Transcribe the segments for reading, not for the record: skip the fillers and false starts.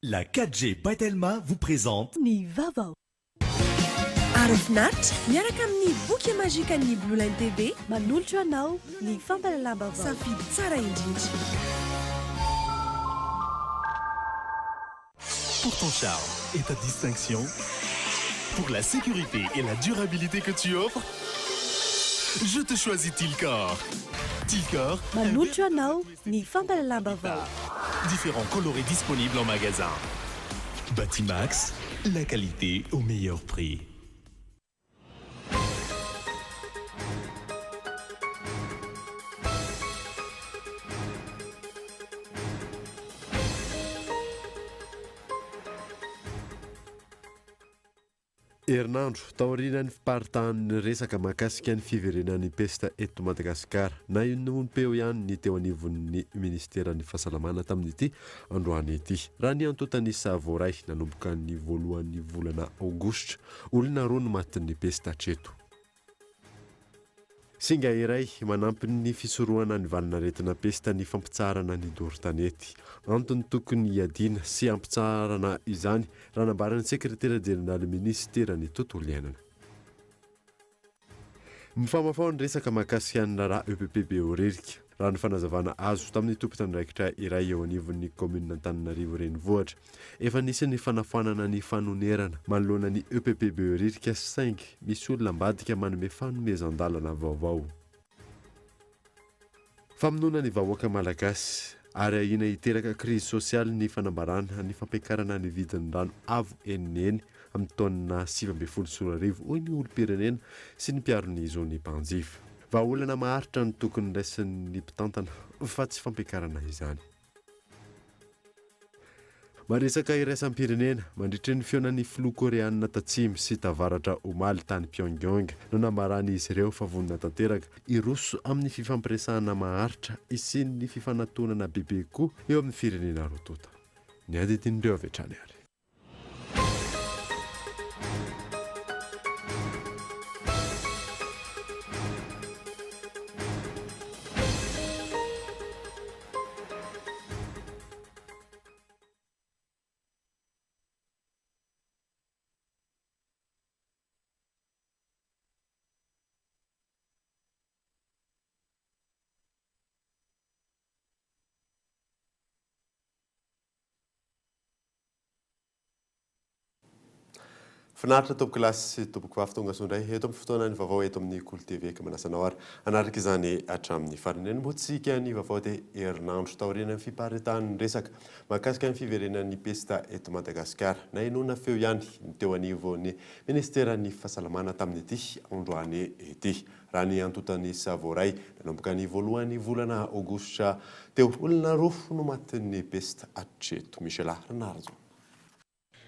La 4G Baitelma vous présente Ny Vavao. Arafinaritra miaraka amin'ny boky mazika ny Blue Line TV Manolotra anao ny fampalalam-baovao. safidy tsara indrindra. pour ton charme et ta distinction, pour la sécurité et la durabilité que tu offres. Je te choisis Tilcor. Tilcor, Manolotra anao ny fampalalam-baovao. différents colorés disponibles en magasin. Batimax, la qualité au meilleur prix. Herinandro taorian'ny fiparitahan'ny resaka mahakasika ny fiverenan'ny pesta eto Madagasikara na inonim-peo ihany ny teo anivon'ny ministeran'ny fahasalamana tamin'ity androany ity. Raha ny antotany Savoray nanomboka ny voalohan'ny volana aogositra, olona roa no matin'ny pesta hatreto. Singa iray manampy ny fisorohana ny valinaretina pesta ny fampitsarana ny dorotanety. Antony tokony hiadiana sy ampitsarana izany raha nambaran'ny sekretera jeneraly ministeran'ny tontolo iainana. Mifamafao ny resaka mahakasika ny raharaha EPP Behoririka. Raha ny fanazavana azo tamin'ny tompo-tandraikitra iray eo anivon'ny komina Antananarivo renivohitra. Efa nisy ny fanafoanana ny fanonerana manoloana ny EPP Behoririka saingy misy olona ambadika manome fanomezan-dalana vaovao. Famonoana ny vahoaka malagasy ary ahina hiteraka krizy sosialy ny fanambarana ny fampiakarana ny vidin'ny rano avo eneneny amin'ny taonina 2024 hoy ny olom-pirenena sy ny mpiaro-ny zony mpanjifa. Vahaolana maharitra ny tokony raisin'ny mpitantana fa tsy fampiakarana izany. Maresaka iraisam-pirenena mandritra ny feonan'ny filoha koreanina tatsimy sy tavaratra omaly tany Pyongyang no namarany izy ireo fa vonona tanteraka iroso amin'ny fifampiresahana maharitra isin'ny fifanantonana bebe koa eo amin'ny firenena rotota. Ny adidin'ireo avy hatrany ary. Finaritra tompoko lasy sy tompoko vafotonga sondray eto amin'ny fotoana ny vaovao eto amin'ny Kolo TV ka manasanao ary anaraka izany hatramin'ny farany eny motsika ny vaovao dia herinandro taorian'ny fiparitahan'ny resaka mahakasika ny fiverenan'ny pesta eto Madagasikara na inona feo ihany ny teo anivon'ny ministeran'ny fahasalamana tamin'ity androany ity. Raha ny antotany Savoray nanomboka ny voalohan'ny volana aogositra teo olona roa no matin'ny pesta hatreto. Michela Renardo.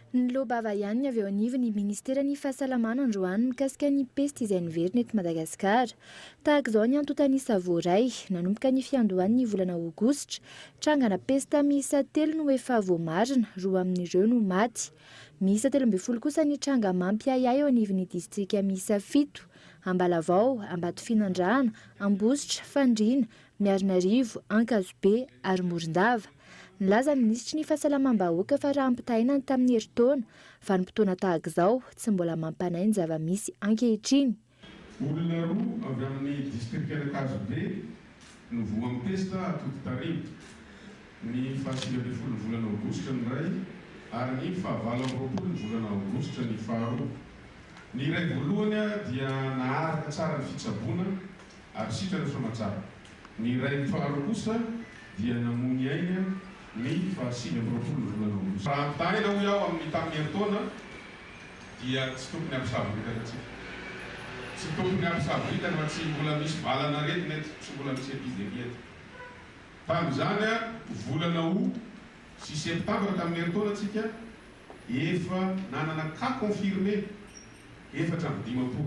Ny lobava ihany avy eo anivon'ny ministeran'ny fahasalamana androany mikasika ny pesta izay niverina eto Madagasikara. Tahaka izao ny antotany Savoray nanomboka ny fiandohan'ny volana aogositra, trangana pesta miisa 3 no efa voamarina, 2 amin'ireo no maty. Miisa 13 kosa ny tranga Mampiayay eo anivon'ny distrika miisa 7, Ambalavao, Ambatofinandrana, Ambositra, Fandriana, Miarinarivo, Ankazobe ary Morondava. Nilaza ministry ny fahasalamam-bahoaka fa raha ampitaina tamin'ny herintaona vanim-potoana tahaka izao tsy mbola mampanay ny zava-misy ankehitriny. Olona roa avy amin'ny distrika Ankazobe no voa pesta atody tarimy ny 25 volana aogositra ny iray ary ny 29 ny volana aogositra ny faharoa. Ny iray voalohany dia naharaka tsara ny fitsaboana ary sitrana soamatsara. Ny iray faharoa kosa dia namony aina ny 25 volana aogositra. Raha ampitaina ho iaho amin'ny tamin'ny herintaona dia tsy tokony ampisaboritana tsika. Tsy tokony ampisaboritana fa tsy mbola misy valana retina eto, tsy mbola misy epidemia eto. Tamin'izany volana Août sy septambra tamin'ny herintaona tsika efa nanana cas confirmé 450.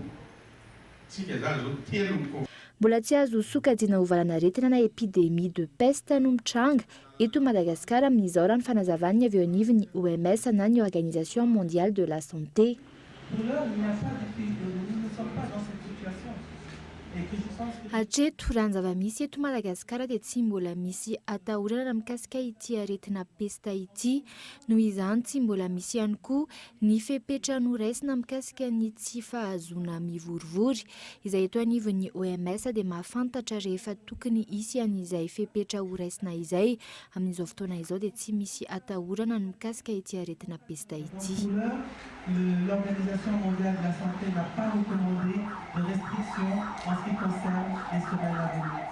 Tsika zany zao telo ny Mbola tsy azo sokajiana ho valana retina na épidémie de peste no mitranga eto Madagasikara amin'izao raha ny fanazavan'ny avy eo anivon'ny OMS na ny Organisation mondiale de la santé. Pour l'heure, il n'y a pas de pays, nous ne sommes pas dans cette situation. Et que Hatreto raha ny zava-misy eto Madagasikara dia tsy mbola misy atahorana mikasika ity aretina pesta ity. Noho izany tsy mbola misy ihany koa ny fepetra noraisina mikasika ny tsy fahazoana mivorivory. Izay eto anivon'ny OMS dia mahafantatra rehefa tokony hisy an'izay fepetra horaisina izay. Amin'izao fotoana izao dia tsy misy atahorana no mikasika ity aretina pesta ity. L'Organisation mondiale de la santé n'a pas recommandé de restrictions en ce qui concerne les semaines à venir.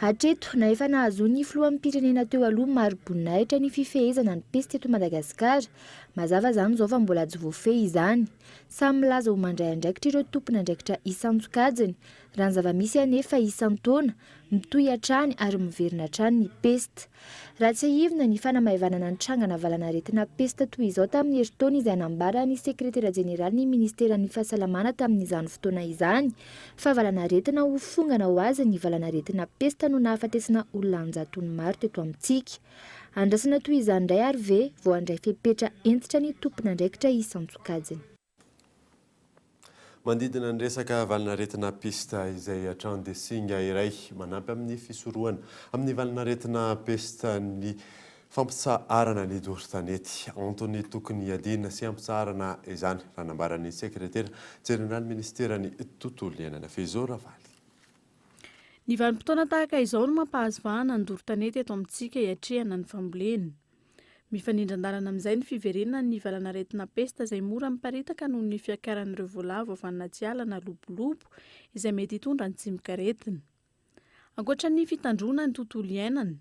Hatreto na efa nahazoany filohan'ny pirenena teo aloha mari-boninahitra ny fifehezana ny pesta eto Madagasikara. Mazava izany izao fa mbola tsy voafehy izany. Samy milaza ho mandray andraikitra ireo tompona andraikitra isan-tsokajiny. Raha ny zava-misy anefa isan-taona, mitohy hatrany ary miverina hatrany ny pesta. Raha tsy ahivina ny fanamaivana ny trangana valanaretina pesta toy izao tamin'ny herintaona izay nambarany sekretera jeneraly ny ministeran'ny fahasalamana tamin'izany fotoana izany. Fa valanaretina ho fongana ho azy ny valanaretina pesta no nahafatesana olona anjatony maro teto amintsika. Andrasana toy izany indray ary ve vao handray fepetra entitra ny tompona andraikitra isan-tsokajiny. Mandidina ny resaka valanaretina pesta izay hatrany dia singa iray manampy amin'ny fisorohana amin'ny valanaretina pesta ny fampitsaharana ny doro-tanety antony tokony hiadina sy hampitsaharana izany raha nambaran'ny sekretera jeneraly ministeran'ny tontolo iainana Fezao Ravaly. Ny vanim-potoana tahaka izao no mampahazo vahana ny doro-tanety eto amintsika hiatrehana ny fambolena. Mifanindran-dalana amin'izay ny fiverenana ny valanaretina pesta izay mora miparitaka noho ny fiakaran'ireo voalavo avy any anaty ala na lobolobo izay mety hitondra ny tsimikaretina. Ankoatra ny fitandrona ny tontolo iainana,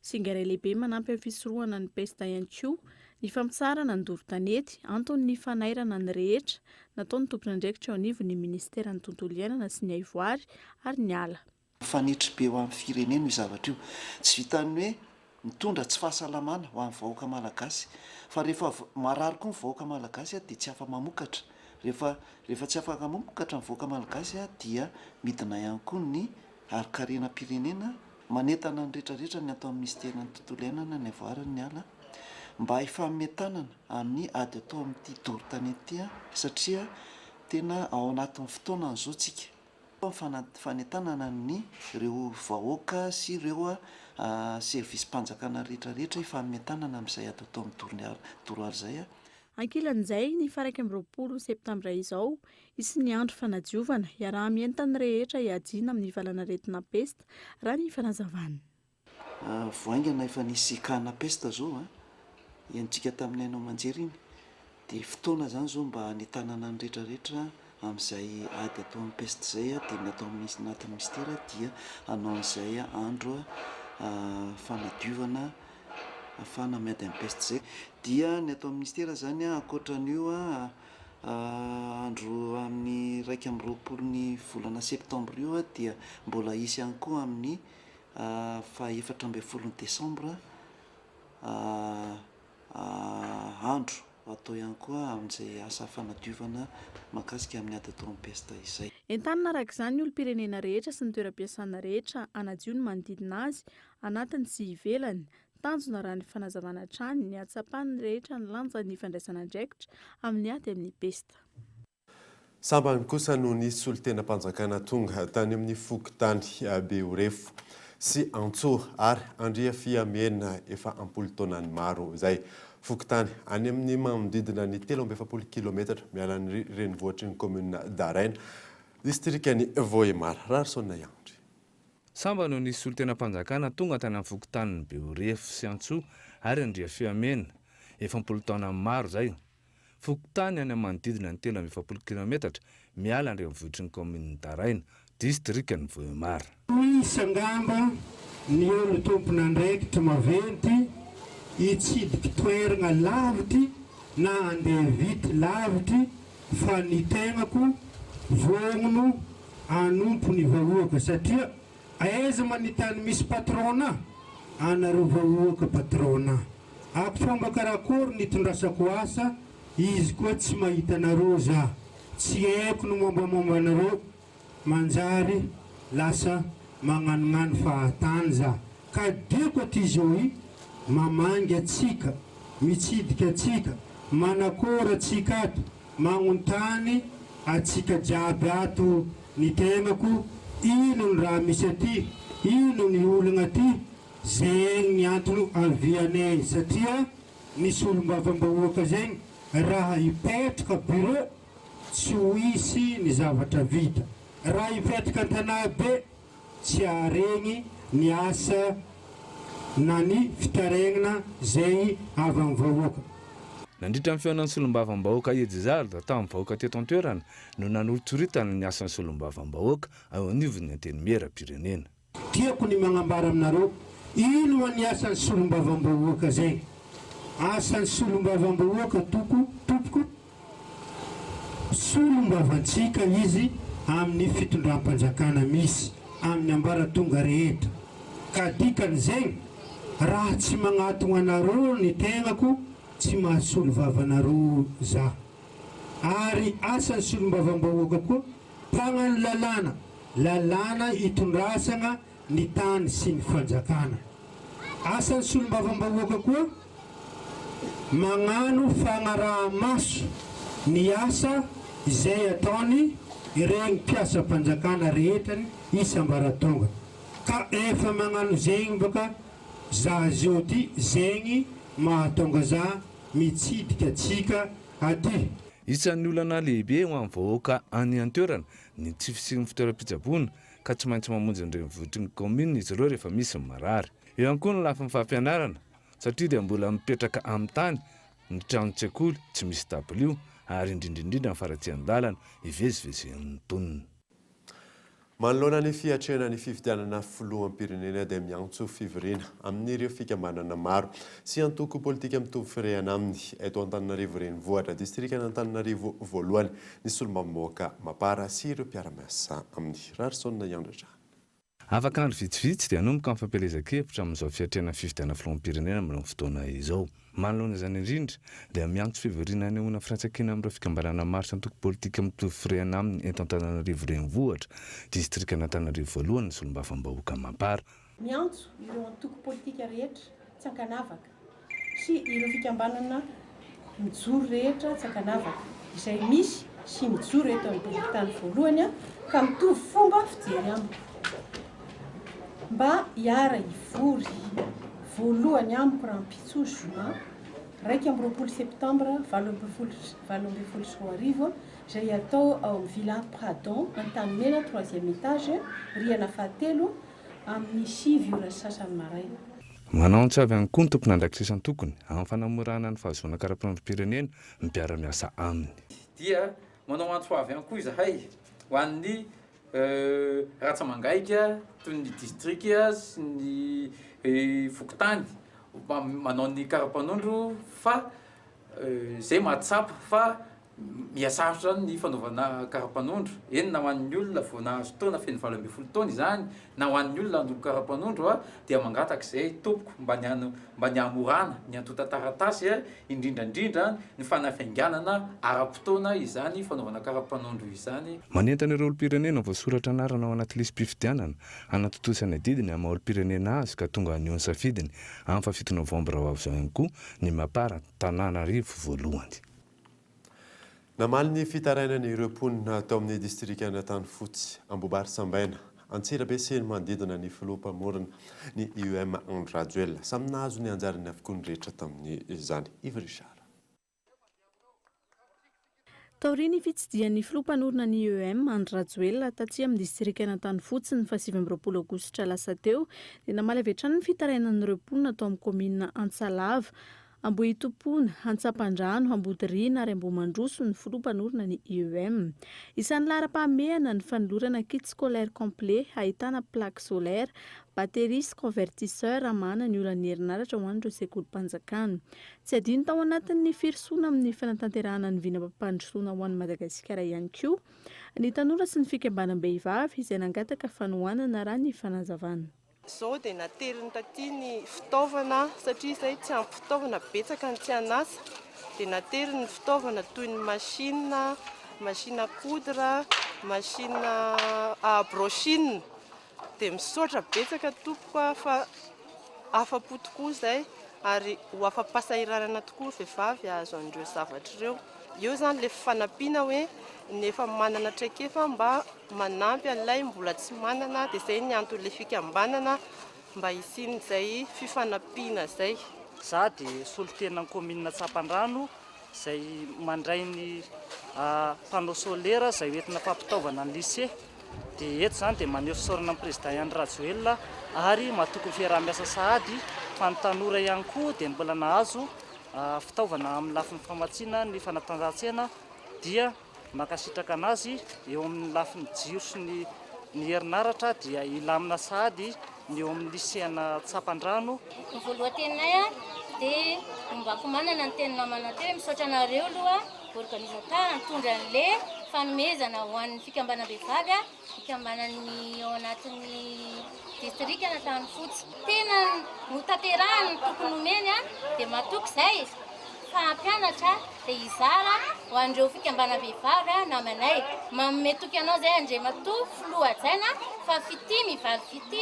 singa iray lehibe manampy amin'ny fisorohana ny pesta ihany koa ny fampitsarana ny doro-tanety antony ny fanairana ny rehetra nataon'ny tompona andraikitra eo anivon'ny ministeran'ny tontolo iainana sy ny aivoary ary ny ala. Fanitry be ho amin'ny firenena io zavatra io. Tsy vitany hoe mitondra tsy fahasalamana ho amin'ny vahoaka malagasy. Fa rehefa marary koa ny vahoaka malagasy dia tsy afa mamokatra. Rehefa tsy afaka mamokatra ny vahoaka malagasy dia midina ihany koa ny ari-karena-pirenena manentana ny rehetrarehetra ny atao amin'ny ministeran'ny tontolo iainana ny aivoary ny ala mba hifametanana amin'ny ady atao amin'ity doro-tanety satria tena ao anatin'ny fotoana an'izao tsika. Fanentanana ny ireo vahoaka sy ireo servisy-mpanjakana rehetrarehetra hifametanana amin'izay ady atao amin'ny doroary izay. Ankilan'izay ny 1 septambra izao isy ny andro fanadiovana iaraha-mientana rehetra hiadiana amin'ny valanaretina pesta raha ny fanazavana. Voaingana efa nisy kahana pesta zao iantsika tamin'ny ainao manjery iny dia fotoana izany zao mba hanetanana ny rehetrarehetra amin'izay ady atao amin'ny pesta izay dia ny atao anatin'ny ministera dia hanao an'izay andro fanadiovana ahafahana miady amin'ny pesta izay. Dia ny atao amin'ny ministera izany ankoatran'io andro amin'ny 1 volana septambra io dia mbola hisy ihany koa amin'ny 4 desambra andro atao ihany koa amin'izay asa fanadiovana mahakasika amin'ny ady atao amin'ny pesta izay. Entanina araka izany ny olom-pirenena rehetra sy ny toeram-piasana rehetra anadio ny manodidina azy anatiny sy ivelany tanjona raha ny fanazavana hatrany ny atsapany rehetra ny lanja ny fandraisana andraikitra amin'ny ady amin'ny pesta. Sambany kosa no nisy solon-tena-mpanjakana tonga tany amin'ny fokontany Beorefo sy Antsoa ary Andria Fiamena efa ampolo taonany maro izay. Fokontany any amin'ny manodidina ny 7 kilometatra miala ny renivohitry ny commune d'Araina, distrikany Vohemara, Rarsona Yandry. Samba no nisy solon-tena-mpanjakana tonga tany amin'ny fokontany Beorefo sy Antsoa ary Andria Fiamena efa ampolo taona maro zay. Fokontany any amin'ny manodidina ny 7 kilometatra miala ny renivohitry ny commune d'Araina, distrikany Vohemara. Sangamba ny olo tompona andraikitra maventy hitsidika toerana lavitry na andeha vity lavitry fa ny tegnako vognono anompo ny vahoaka satria aiza manitany misy patrona anareo vahoaka patrona ako fomba karakory nitondrasako asa izy koa tsy mahita anareo za tsy haiko no mombamomba anareo manjary lasa magnanognano fahatany za ka diako aty zao mamangy atsika mitsidika atsika manakora atsika ato magnontany atsika jiaby ato ny tegnako ino ny raha misy aty, ino ny olana aty, zegny ny antony avianay satria nisy olombavambahoaka zegny raha ipetraka bureau tsy ho isy ny zavatra vita, raha ipetraka an-tanà be tsy aregny ny asa na ny fitaregnana zay avy amin'ny vahoaka. Nandritra amin'ny fihaonan'ny solombavam-bahoaka Ejizary da tamin'ny vahoaka teto an-toerana no nanolo-tsoritana ny asan'ny solombavam-bahoaka ao anivon'ny antenimieram-pirenena. Tiako ny magnambara aminareo, ino ny asan'ny solombavam-bahoaka zay? Asan'ny solombavam-bahoaka tompoko solombavantsika izy amin'ny fitondram-panjakana misy amin'ny ambaratonga rehetra. Ka dikan'izay raha tsy magnatona anareo ny tegnako tsy mahasolo vavanareo za. Ary asan'ny solombavam-bahoaka koa mpagnano lalàna hitondrasana ny tany sy ny fanjakana. Asan'ny solombavam-bahoaka koa magnano fagnaraha-maso ny asa izay ataony ireny mpiasa-panjakana rehetrany isam-baratonga. Ka efa magnano zegny baka za zio ty zegny mahatonga za mitsidika atsika aty. Isan'ny olana lehibe ho amin'ny vahoaka any an-toerana ny tsy fisian'ny fitoeram-pitsaboana ka tsy maintsy mamonjy an'ireny vohitriny commune izy ireo rehefa misy ny marary. Eo ihany koa ny lafiny fampianarana satria dia mbola mipetraka amin'ny tany ny trano-tsekoly tsy misy dabilio ary indrindrindrindra ny faratsy an-dalana ivezivezen'ny mponina. Manoloana ny fiatrena ny fifidianana filoham-pirenena dia miantso fivoriana amin'ireo fikambanana maro sy antoko politika mitovy fireana aminy eto Antananarivo renivohitra distrika Antananarivo voalohany ny solombavam-bahoaka Mapara sy ireo mpiara-miasa amin'ny Rarisona Iandratra. Afaka andro vitsivitsy dia anomboka amin'ny fampelezan-kevitra amin'izao fiatrena fifidianana filoham-pirenena amin'ny fotoana izao. Manoloana izany indrindra dia miantso fivoriana ny ahoana firantsakina amin'ireo fikambanana maro sy antoko politika mitovy fireana aminy eto Antananarivo renivohitra distrika Antananarivo voalohany ny solombavam-bahoaka Mapara. Miantso ireo antoko politika rehetra tsy ankanavaka sy ireo fikambanana mijoro rehetra tsy ankanavaka izay misy sy mijoro eto amin'ny tany voalohany ka mitovy fomba fijery amiko mba hiara hivory voalohany amiko raha mpitso juin 1 septambra 2024 izay atao ao amin'ny Villa Pradon Antanimena 3e étage rihana fahatelo amin'ny 6 sasany maraina. Manao antsavy ihany koa ny tompon'andrakisesany tokony amin'ny fanamorana ny fahazoana karapanondrom-pirenena miara-miasa aminy. Dia manao antsavy ihany koa izahay ho an'ny ratsamangaika toy ny distrika sy ny Fokotany manao ny karapanondro fa zay mahatsapa fa miasarotra ny fanaovana karapanondro eny na ho an'ny olona vao nahazo taona feno 20 taona izany na ho an'ny olona andoko karapanondro dia mangatak'izay tompoko mba ny amorana ny antota-taratasy indrindrandrindra ny fanafainganana ara-potoana izany fanaovana karapanondro izany. Manentana ireo olo-pirenena voasoratra anarana ao anaty listim-pifidianana anatotosana didiny amin'ny olo-pirenena azy ka tonga ny safidiny amin'ny 7 novambra ho avy izao ihany koa ny Mapara Tananarivo voalohany. Namaly ny fitarainana ireo mponina atao amin'ny distrika Antananarivo Ambobary Sambaina Antsirabe sy ny manodidina ny filoham-pamorona ny IEM Andry Rajoelina samy nahazo ny anjarany avokoa ny rehetra tamin'izany. Ivo Richard. Taoriany fitsidian'ny filoham-panorona ny IEM Andry Rajoelina taty amin'ny distrika Antananarivo ny 27 aogositra lasa teo dia namaly avy hatrany ny fitarainan'ireo mponina atao amin'ny komina Antsalava Ambohitompona, Antsapandrano, Ambodirina ary Ambomandroso ny filoham-panorona ny IEM. Isan'ny lara-pahamehana ny fanolorana kit scolaire complet ahitana plaque solaire, batterie sy convertisseur amana ny olana herinaratra ho an'ireo sekolim-panjakana. Tsy adino tao anatin'ny firosoana amin'ny fanatanterahana ny vinam-pampandrosoana ho an'i Madagasikara ihany koa ny tanora sy ny fikambanam-behivavy izay nangataka fanohanana raha ny fanazavana. Zao dia nateriny taty ny fitaovana satria izay tsy ampy fitaovana betsaka ny tsy anasa dia nateriny ny fitaovana toy ny machine coudre, machine brochine dia misaotra betsaka tompoko fa afa-po tokoa izay ary ho afa-pahasahiranana tokoa vehivavy azo an'ireo zavatra ireo eo zany le fanampiana hoe nefa manana traikefa mba manampy an'ilay mbola tsy manana, dia izay ny anton'le fikambanana mba hisian'izay fifanampiana zay. Za dia solotenan'ny commune Tsapandrano izay mandray ny panneau solaire izay entina fampitaovana ny lycée. Dia eto zany dia maneho fisaorana amin'ny président Ihany Rajoelina ary mahatoky ny fiaraha-miasa sahady fa ny tanora ihany koa dia mbola nahazo fitaovana amin'ny lafin'ny famatsiana ny fanatanjahantsaina dia makasitraka anazy eo amin'ny lafin'ny jiro sy ny herinaratra dia ilamina sahady ny eo amin'ny lycéana Tsapandrano. Ny voalohan-teninay dia mbako manana ny teny namana teo misaotra anareo aloha organisateur nitondra an'le fanomezana ho an'ny fikambanam-behivavy fikambanan'ny ao anatin'ny distrika Anatany fotsy. Tena notanterahany ny tokony omeny dia matoky izay fampianatra dia hizara ho an'ireo fikambanam-behivavy namanay manome toky anao izay andre matoa filoha-tsaina fa fity mivaly fity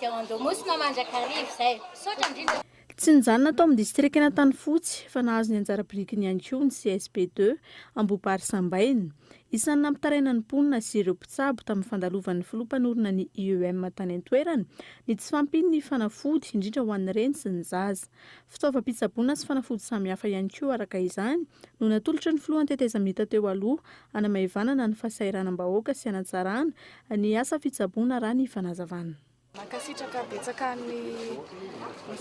dia andômosy mamandrakarivo izay misaotra indrindra. Tsy nijanona tao amin'ny distrika Anatany fotsy fa nahazo ny anjara birikiny ihany koa ny CSP2 Ambopary Sambaina. Isan'ny nampitaraina ny mponina sy ireo mpitsabo tamin'ny fandalovan'ny filompanorina ny IEM tany an-toerana ny tsy fampiny ny fanafody indrindra ho an'ny reny sy ny zaza. Fitaovam-pitsaboana sy fanafody samihafa ihany koa araka izany no natolotra ny filohan'ny teteza mita teo aloha hanamaivanana ny fasairanam-bahoaka sy hanatsarana ny asa fitsaboana raha ny fanazavana. Mankasitraka betsaka ny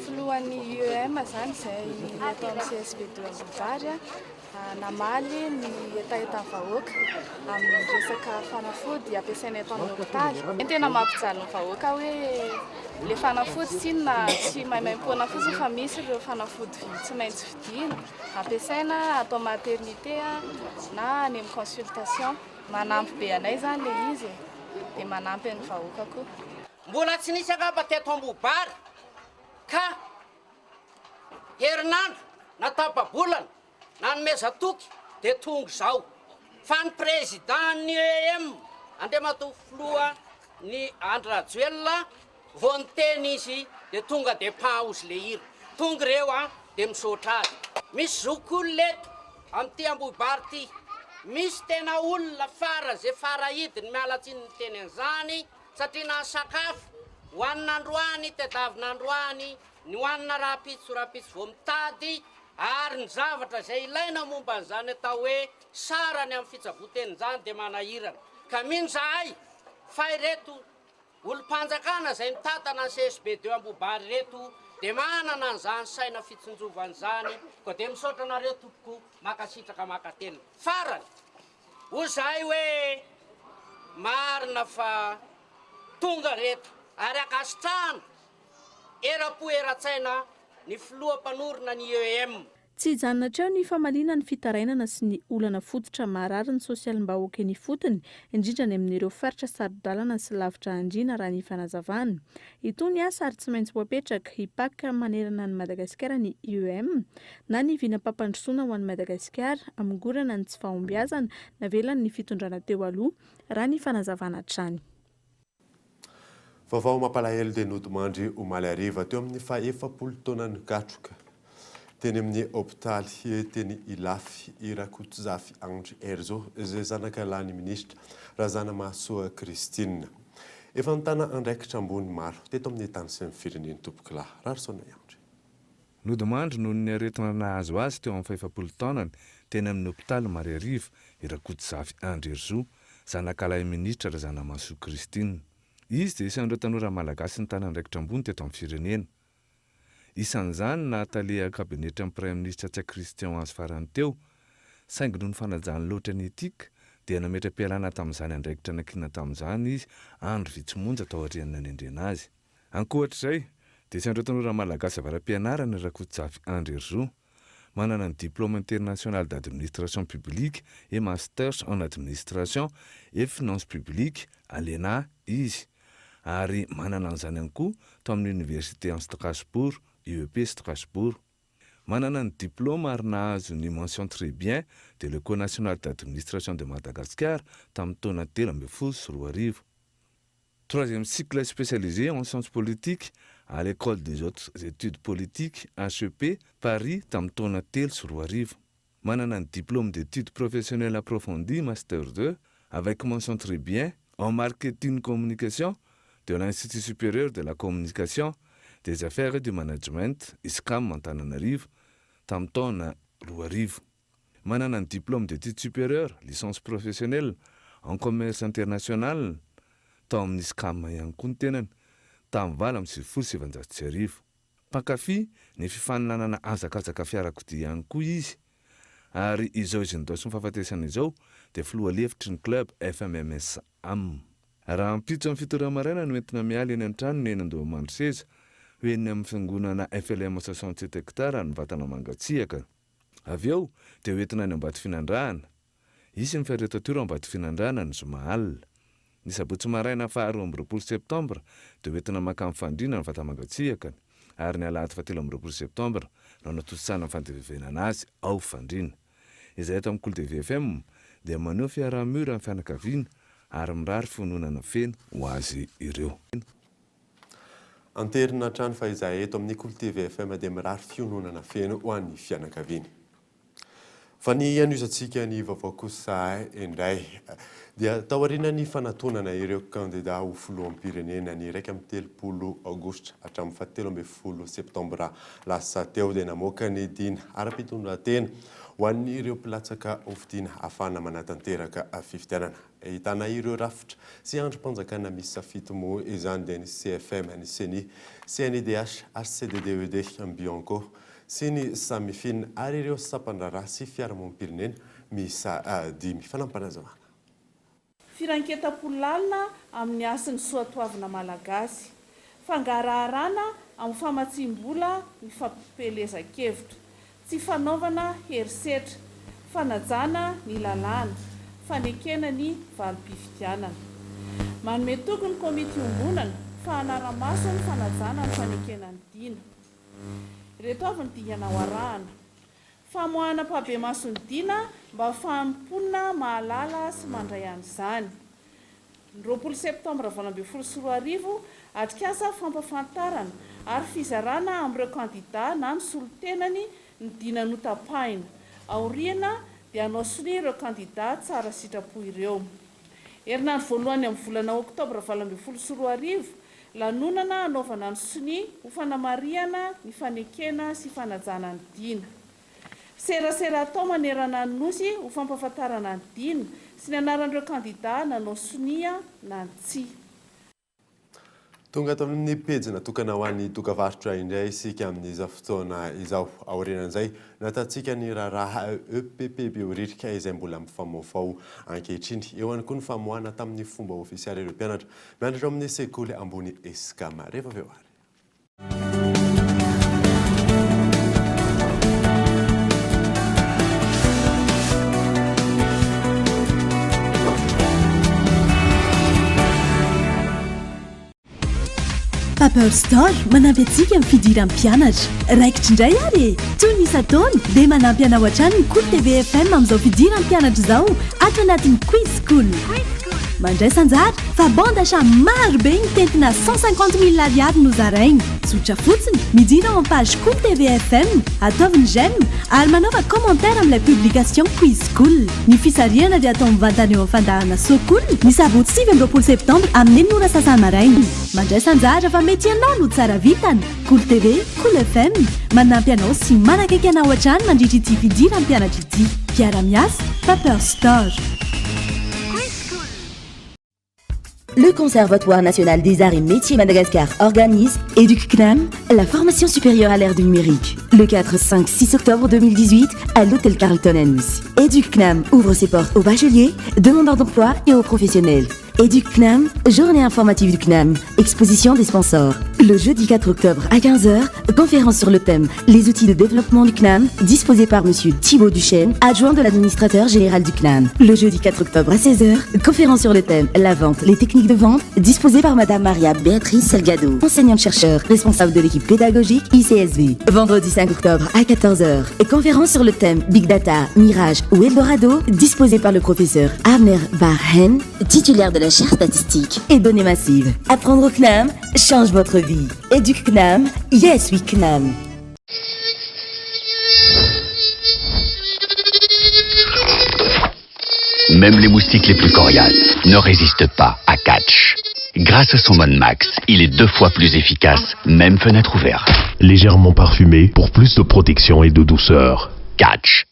filohan'ny IEM zany izay atao amin'ny CSP2 Ambopary namaly ny etaetan'ny vahoaka amin'ny resaka fanafody ampiasaina eto amin'ny hôpitaly. Tena mampijaly ny vahoaka hoe le fanafody tsy inona tsy maimaim-poana fotsiny fa misy ireo fanafody tsy maintsy vidiana ampiasaina atao maternité na any amin'ny consultation. Manampy be anay zany le izy dia manampy ny vahoaka koa. Mbola tsy nisy angamba teto Ambopary ka herinandro na tapa-bolana na nomeza toky dia tonga izao fa ny président ny IEM Andriamatoa Filoha ny Andry Rajoelina vao niteny izy dia tonga dia paozy le hira tonga ireo dia misaotra azy. Misy zokolleto amin'ity Ambopary ity, misy tena olona fara zay fara hidiny mialatsiny ny teny an'izany satria na sakafo hoanina androany tedavina androany ny hoanina rapitso vao mitady ary ny zavatra izay ilaina momba an'izany atao hoe sarany amin'ny fitsaboan-tenin'izany dia manahirana ka mino zahay fa ireto olom-panjakana izay nitatana ny CSP2 Ambopary reto dia manana an'izany saina fitsonjovan'izany koa dia misaotra anareo tompoko makasitraka makatelina farany hoy zahay hoe marina fa tonga reto ary akasitrahana era-po era-tsaina ny filoham-panorina ny IEM. Tsy hijanona treo ny famaliana ny fitarainana sy ny olana fototra marary ny sosialim-bahoaka ny fotony indrindra ny amin'ireo faritra sarodalana sy lavitra andriana raha ny fanazavana. Itony sary tsy maintsy voapetraka hipaka manerana ny Madagasikara ny IEM na ny vinam-pampandrosoana ho an'ny Madagasikara amingorana ny tsy fahombiazana navelany ny fitondrana teo aloha raha ny fanazavana hatrany. Vaovao mampalahelo dia nodimandry omaly hariva teo amin'ny faha-efapolo taonany gatroka teny amin'ny hôpitaly teny Ilafy Irakotsizafy Andry Erzo izay zanaka lahy ny minisitra Razanamahasoa Christine. Efa nitana andraikitra ambony maro teto amin'ny tany sy ny fireneny tompoky lahy Rarsona Andry. Nodimandry noho ny aretina nahazo azy teo amin'ny faha-efapolo taonany teny amin'ny hôpitaly Mariariva Irakotsizafy Andry Erzo zanaka lahy minisitra Razanamahasoa Christine. Izy dia isan'ireo tanora malagasy ny tany andraikitra ambony teto amin'ny firenena. Isan'izany nahataleha kabinetra amin'ny Prime Ministre Tsia Christian azy farany teo, saingy noho ny fanajany loatra ny etika dia nametra-pialana tamin'izany andraikitra nankina tamin'izany izy andro Vitsimonja tao aorian'ny nanendrena azy. Ankoatr'izay dia isan'ireo tanora malagasy avara-pianarana Irakotsizafy Andry Erzo, manana ny diplôme international d'administration publique et masters en administration et finance publique ALENA izy. Ary manana an'izany ihany koa tao amin'ny Université en Strasbourg, IEP Strasbourg. Manana ny diplôme ary nahazo ny mention très bien de l'École nationale d'administration de Madagascar tamin'ny taona 2014. Troisième cycle spécialisé en sciences politiques à l'École des hautes études politiques HEP Paris tamin'ny taona 2013. manana un diplôme d'études professionnelles approfondies, Master 2, avec mention très bien en marketing communication de l'Institut supérieur de la communication, des affaires et du management, ISCAM Antananarivo, tamin'ny taona 2000. Manana un diplôme d'études supérieures, licence professionnelle en commerce international, tao amin'ny ISCAM ihany koa ny tenany, tamin'ny 2017. Mpankafy ny fifaninanana azakazaka fiarakodia ihany koa izy. Ary izao izy ndao sy mifahafatesana izao dia filoha lefitry ny club FMMS AM. Raha ampitso amin'ny fito maraina no entina miala eny an-trano ny enandao mandro seza ho eny amin'ny fiangonana FLM 67 hectara ny vatana mangatsiaka. Avy eo dia ho entina ny Ambatoa Finandrahana. Isy ny fiaretatoro Ambatoa Finandrahana ny zoma alina. Ny sabotsy maraina faha 20 septambra dia ho entina maka amin'ny fandriana ny vatana mangatsiaka. Ary ny alahady 17 septambra no natositsana ny fandevevenana azy ao fandriana. Izay eto amin'ny Cool TV FM dia maneho fiaraha-mora amin'ny fianakaviana ary mirary fononana feno ho azy ireo. Anterina trano fa izay eto amin'ny Cool TV FM dia mirary fiononana feno ho an'ny fianakaviana. Fa ny anoizantsika ny vaovao kosa indray dia taoriana ny fanatonana ireo kandida ho filoham-pirenena ny 30 aogositra hatramin'ny 17 septambra lasa teo dia namoaka ny dina ara-pitondran-tena ho an'ny ireo mpilatsaka hovidiana ahafahana manatanteraka fifidianana. Ahitana ireo rafitra sy androm-panjakana misy safito moa izany dia ny CFM, ny CENI, CNIDH, HCDDED, Bianco sy ny samifina ary ireo sapandraraha sy fiarahamonim-pirenena misa 10 fanampanazavana. Firanketam-polalina amin'ny asin'ny soatoavina malagasy, fangaraharana amin'ny famatsim-bola ny fampipelezan-kevitra, tsy fanaovana herisetra, fanajana ny lalàna, fanekena ny valim-pifidianana. Manome toky ny komity ombonana fahanara-maso ny fanajana ny fanekena ny dina. Ireto avy ny dingana ho arahana. Famoahana mpabe maso ny dina mba famponina mahalala sy mandray an'izany. 20 septambra 2024 atrikasa fampafantarana ary fizarana amin'ireo kandida na ny solotenany ny dina notapahina. Aoriana dia hanao sonia ireo kandida tsara sitrapo ireo. Herinandro voalohany amin'ny volana oktobra 2024 lanonana anaovana ny sonia ho fanamariana ny fanekena sy fanajana ny dina. Serasera atao manerana ny nosy ho fampafantarana ny dina sy ny anaran'ireo kandida nanao sonia na ny tsia. Tonga ato amin'ny pejina tokana ho an'ny dokavarotra indray isika amin'izao fotoana izao. Aorianan'izay natatsika ny raharaha EPP bioririka izay mbola mifamaofao ankehitriny. Eo ihany koa ny famoahana tamin'ny fomba ofisialy ireo mpianatra mianatra amin'ny sekoly ambony ESCAM. Rehefa avy eo ary. Paper Store manampy antsika amin'ny fidiran'ny mpianatra. Raikitra indray ary toy ny isa-taona dia manampy anao hatrany ny Cool TV FM amin'izao fidiran'ny mpianatra izao ato anatin'ny Quiz School. Mandray sanjara fa bande achat maro be mitentina 150 000 ariary nozarainy. Tsotra fotsiny midira ao amin'ny page Cool TV FM, ataovy j'aime ary manaova commentaire amin'ilay publication Quiz School. Ny fisarihana dia atao mivantana eo amin'ny fandahana Sokoly ny sabotsy 20 septambra amin'ny 9 sasany maraina. Mandray sanjara fa mety ianao no tsara vitana. Cool TV, Cool FM manampy anao sy manakaiky anao hatrany mandritra ity fidiran'ny mpianatra ity. Piara-miasa, Paper Store. Le Conservatoire national des arts et métiers Madagascar organise EducCNAM, la formation supérieure à l'ère du numérique. Le 4, 5, 6 octobre 2018 à l'hôtel Carlton à Nice. EducCNAM ouvre ses portes aux bacheliers, demandeurs d'emploi et aux professionnels. EducCNAM, journée informative du CNAM, exposition des sponsors. Le jeudi 4 octobre à 15h, conférence sur le thème Les outils de développement du CNAM, disposée par Monsieur Thibaut Duchesne, adjoint de l'administrateur général du CNAM. Le jeudi 4 octobre à 16h, conférence sur le thème La vente, les techniques de vente, disposée par Madame Maria Béatrice Salgado, enseignante-chercheur, responsable de l'équipe pédagogique ICSV. Vendredi 5 octobre à 14h, conférence sur le thème Big Data, Mirage ou Eldorado, disposée par le professeur Abner Barhen, titulaire de la chaire statistique et données massives. Apprendre au CNAM change votre vie. Même les moustiques les plus coriaces ne résistent pas à Catch. Grâce à son mode max, il est 2 fois plus efficace, même fenêtre ouverte. Légèrement parfumé pour plus de protection et de douceur. Catch.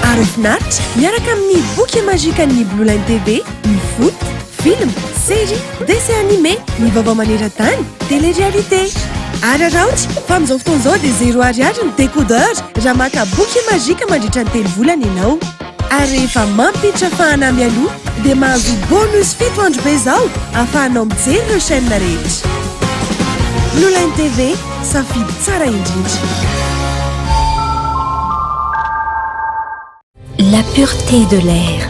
Arofnat, miaraka amin'ny boky magique an'ny Blue Line TV, ny foot, film, série, dessin animé, ny vaovao maneran-tany, télé-réalité. Araraoty, fa amin'izao fotoan'izao dia 0 ariary ny décodeur raha maka boky magique mandritra ny 3 volana ianao. Ary rehefa mampiditra fahanamy aloha dia mahazo bonus 7 andro be izao ahafahanao mijery ireo chaîne rehetra. Blue Line TV, safidy tsara indrindra. La pureté de l'air,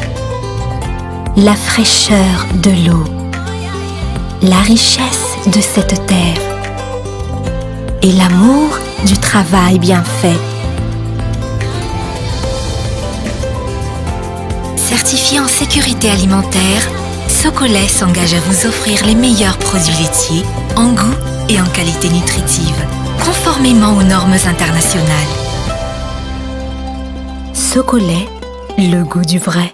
la fraîcheur de l'eau, la richesse de cette terre et l'amour du travail bien fait. Certifié en sécurité alimentaire, Socolait s'engage à vous offrir les meilleurs produits laitiers en goût et en qualité nutritive, conformément aux normes internationales. Socolait, le goût du vrai.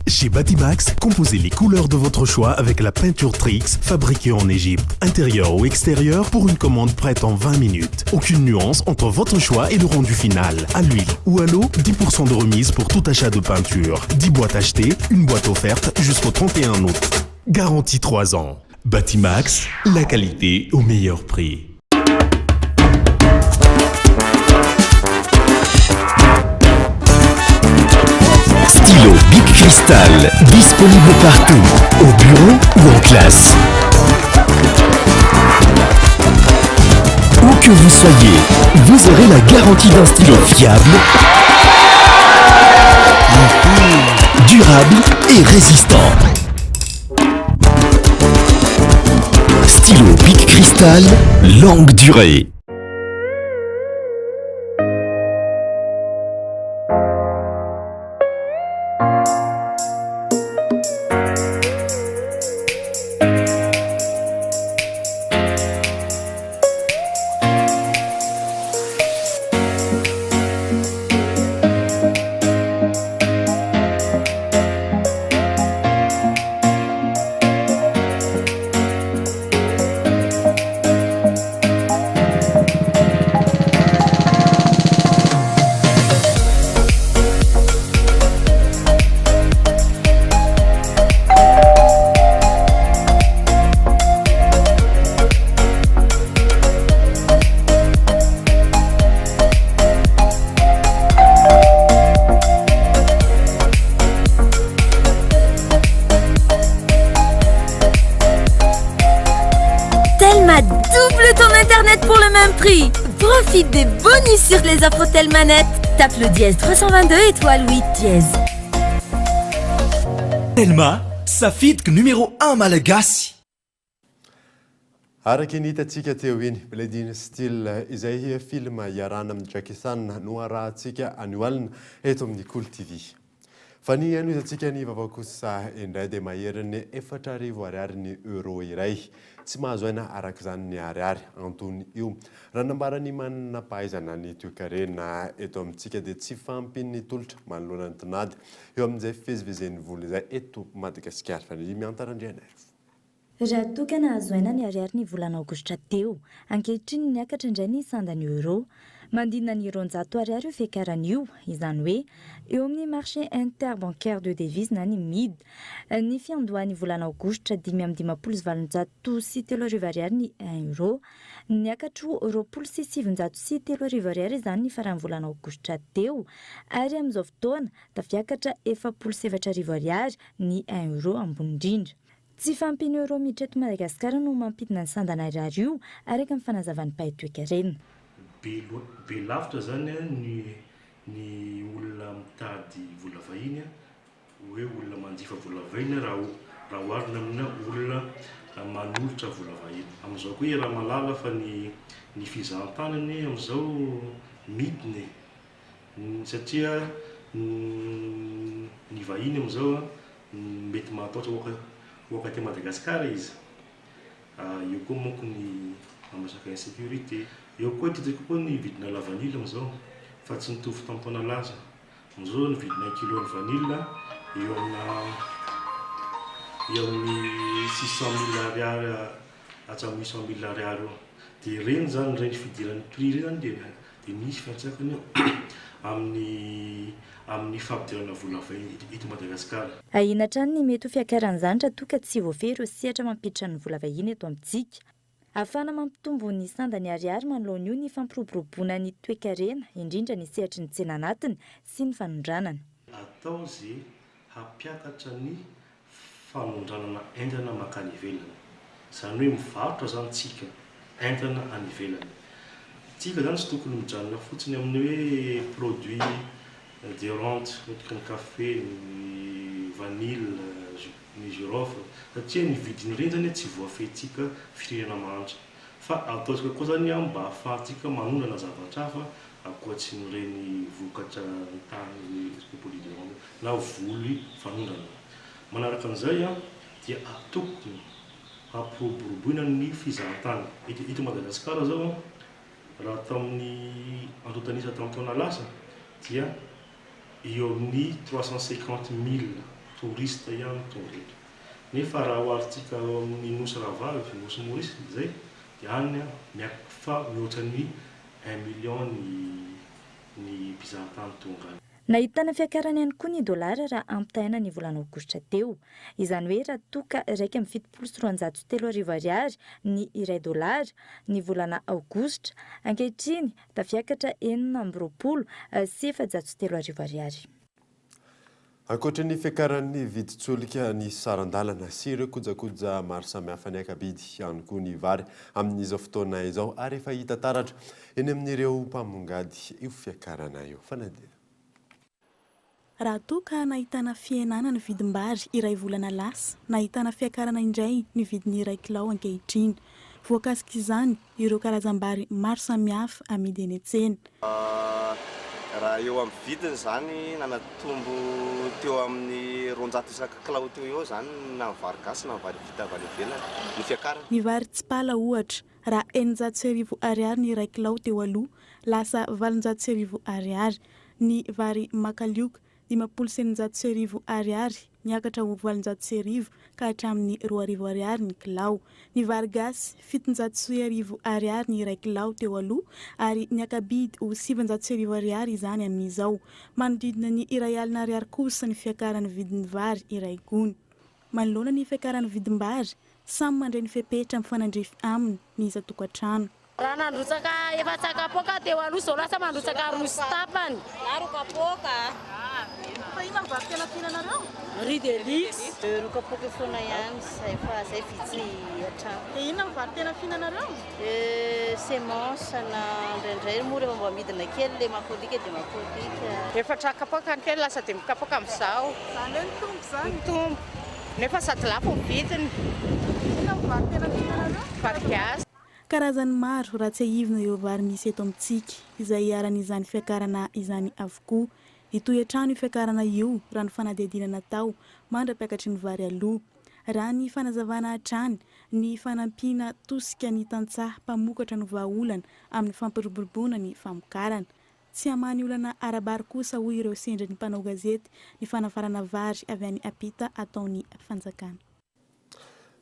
Chez Batimax, composez les couleurs de votre choix avec la peinture Trix fabriquée en Égypte. Intérieur ou extérieur pour une commande prête en 20 minutes. Aucune nuance entre votre choix et le rendu final. À l'huile ou à l'eau, 10% de remise pour tout achat de peinture. 10 boîtes achetées, une boîte offerte jusqu'au 31 août. Garantie 3 ans. Batimax, la qualité au meilleur prix. Stylo Bic Cristal, disponible partout, au bureau ou en classe. Où que vous soyez, vous aurez la garantie d'un stylo fiable, durable et résistant. Stylo Bic Cristal, longue durée. Profite des bonus sur les offres Telmanet. Tape le dièse 322 étoile 8 dièse. Telma, safidiko numéro 1 malagasy. Araka ny hitantsika teo iny Bledine style izay film iarana amin'ny Jackie Chan no arahantsika anioalina eto amin'ny Cool TV. Fa ny hitantsika ny vaovao kosa indray dia maherin'ny 4,000 ariary ny euro iray. Tsy mahazo aina araka izany ny ariary antony io. Raha nambarany manana pahaizana ny toe-karena eto amintsika dia tsy fampin'ny tolotra manoloana ny tinady eo amin'izay fivezivezen'ny vola izay eto Madagasikara. Fa ny miantarandriana. Raha toka nahazo aina ny ariary ny volana aogositra teo, ankehitriny niakatra indray ny sandany euro. Mandinina ny euro-100 ariary io fiakaran'io, izany hoe eo amin'ny marché interbancaire de devise na ny MID. Ny fiandohan'ny volana aogositra 5,20 sy 3,000 ariary ny 1 euro. Niakatra 2,7 sy 3,000 ariary izany ny faran'ny volana aogositra teo. Ary amin'izao fotoana da fiakatra 4,7 ariary ny 1 euro ambony indrindra. tsy fampiny euro miditra eto Madagasikara no mampidina ny sandanariary io araka amin'ny fanazavan'ny Paitoekarena. Be lavitra zany ny olona mitady vola vahiny hoe olona manjifa vola vahiny raha oharina amina olona manolotra vola vahiny. Amin'izao koa raha malala fa ny fizahan-tanany amin'izao midiny satria ny vahiny amin'izao mety matahotra wakati Madagasikara izy. Eo koa manko ny mamasaka insécurité. Eo koa titrika koa ny vidina la vanille amin'izao fa tsy nitovy tamin'ny taona lasa. Amin'izao ny vidina kilo ny vanille eo amin'ny 600 000 ariary hatramin'ny 800 000 ariary eo. Dia reny zany reny fidiran'ny prix reny dia misy fiantsakany amin'ny fampidirana vola vahiny eto Madagasikara. Ahina trano ny mety ho fiakaran'izany raha toa ka tsy voafehy sehatra mampiditra ny vola vahiny eto amintsika. Ahafahana mampitombo ny sandany ariary manoloana io ny fampiroboroboana ny toe-karena indrindra ny sehatry ny tsena anatiny sy ny fanondranana. Atao izay hampiakatra ny fanondranana entana makany ivelany. Izany hoe mivarotra zany tsika entana any ivelany. Tsika zany tsy tokony mijanona fotsiny amin'ny hoe produit de rente, ohatra ny kafe, ny vanille, ny girofle, satria ny vidiny ireny zany tsy voafehintsika firenena mahantra. Fa ataontsika koa zany mba ahafahantsika manondrana zavatra hafa ankoatsin'ireny vokatra tany polidenome na voly fanondrana. Manaraka an'izay dia tokony hampiroboroboina ny fizahan-tany. Eto Madagasikara zao raha tamin'ny antotanisa tamin'ny taona lasa dia eo amin'ny 350 000 touriste ihany tonga eto. Nefa raha oharitsika amin'ny nosy Ravavy, nosy Maurice izay dia any mihoatra ny 1 million ny mpizahan-tany tonga any. Nahitana fiakarany ihany koa ny dolara raha ampitahaina ny volana aogositra teo. Izany hoe raha toka 1,703 ariary ny iray dolara ny volana aogositra, ankehitriny tafiakatra 4,703 ariary. Ankoatra ny fiakaran'ny viditsolika ny sarandalana sy ireo kojakoja maro samihafa ny akabidy ihany koa ny vary amin'izao fotoana izao ary efa hita taratra eny amin'ireo mpamongady io fiakarana io. Fanadia. Raha toa ka nahitana fiainana ny vidim-bary iray volana lasa, nahitana fiakarana indray ny vidiny iray kilao ankehitriny. Voakasika izany ireo karazam-bary maro samihafa amidy eny an-tsena. Raha eo amin'ny vidiny zany nanatombo teo amin'ny 200 isaka kilao teo eo zany na vary gasy na vary vita avy any ivelany ny fiakarana. Ny vary tsipala ohatra raha 900 ariary ny iray kilao teo aloha lasa 400 ariary. Ny vary makalioka 500 ariary niakatra ho 400 ka hatramin'ny 200 ariary ny kilao. Ny vary gasy 700 ariary ny iray kilao teo aloha ary niakabidy ho 700 ariary izany amin'izao. Manodidina ny iray alina ariary kosa ny fiakaran'ny vidin'ny vary iray gony. Manoloana ny fiakaran'ny vidim-bary samy mandray ny fepetra amin'ny fanandrefy aminy ny isan-tokantrano. Raha nandrotsaka efatsaka poka teo aloha zao lasa mandrotsaka roso tapany. Roka poka. Fa ina vary tena fihinanareo? Riz de luxe. Roka poka foana ihany zay vitsy hatrany. Ina vary tena fihinanareo? Semence na indraindray moa rehefa mba midina kely le makolika dia makolika. Efatraka poka kely lasa dia mikapoka amin'izao. Zany hoe mitombo zany. Mitombo. Nefa sady lafo ny vidiny. Ina vary tena fihinanareo? Vary gasy. Karazany maro raha tsy ahivina ireo vary misy eto amintsika izay iaran'izany fiakarana izany avokoa. Itoetrano io fiakarana io raha ny fanadihadiana natao mandra-piakatry ny vary aloha. Raha ny fanazavana hatrany ny fanampiana tosika ny tantsaha mpamokatra ny vahaolana amin'ny fampiroboroboana ny famokarana. Tsy hamany olana arabary kosa hoy ireo sendra ny mpanao gazety ny fanafarana vary avy any ampita ataony fanjakana.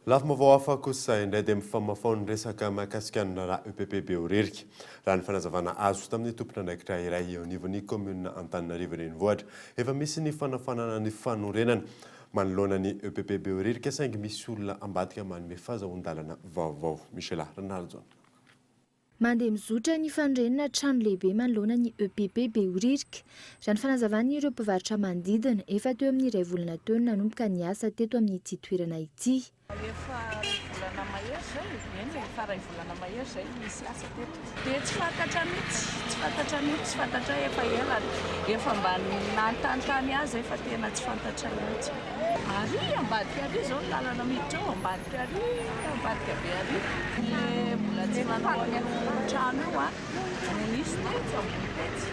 Lafa mavao hafa kosa indray dia mifamafao resaka mahakasika ny raha EPP Behoririka. Raha ny fanazavana azo tamin'ny tompona andraikitra iray eo anivon'ny commune Antananarivo renivohitra efa misy ny fanafanana ny fanorenana manoloana ny EPP Behoririka saingy misy olona ambadika manome fahazahon-dalana vaovao. Michela Renaldo. mandeha mizotra ny fandrenina trano lehibe manoloana ny EPP Behoririka. Raha ny fanazavany ireo mpivarotra manodidina efa teo amin'ny iray volana teo ny nanomboka ny asa teto amin'ity toerana ity. Efa volana mahery zay, eny efa ray volana mahery zay misy asa teto. Dia tsy fantatra mihitsy, tsy fantatra efa ela. Efa mba nantantany azy efa tena tsy fantatra mihitsy. Ary ambadika ary zao ny lalana miditra ao, ambadika be ary. Ilay mbola tsy manao any amin'ny trano io no nisy tetsy ambony tetsy.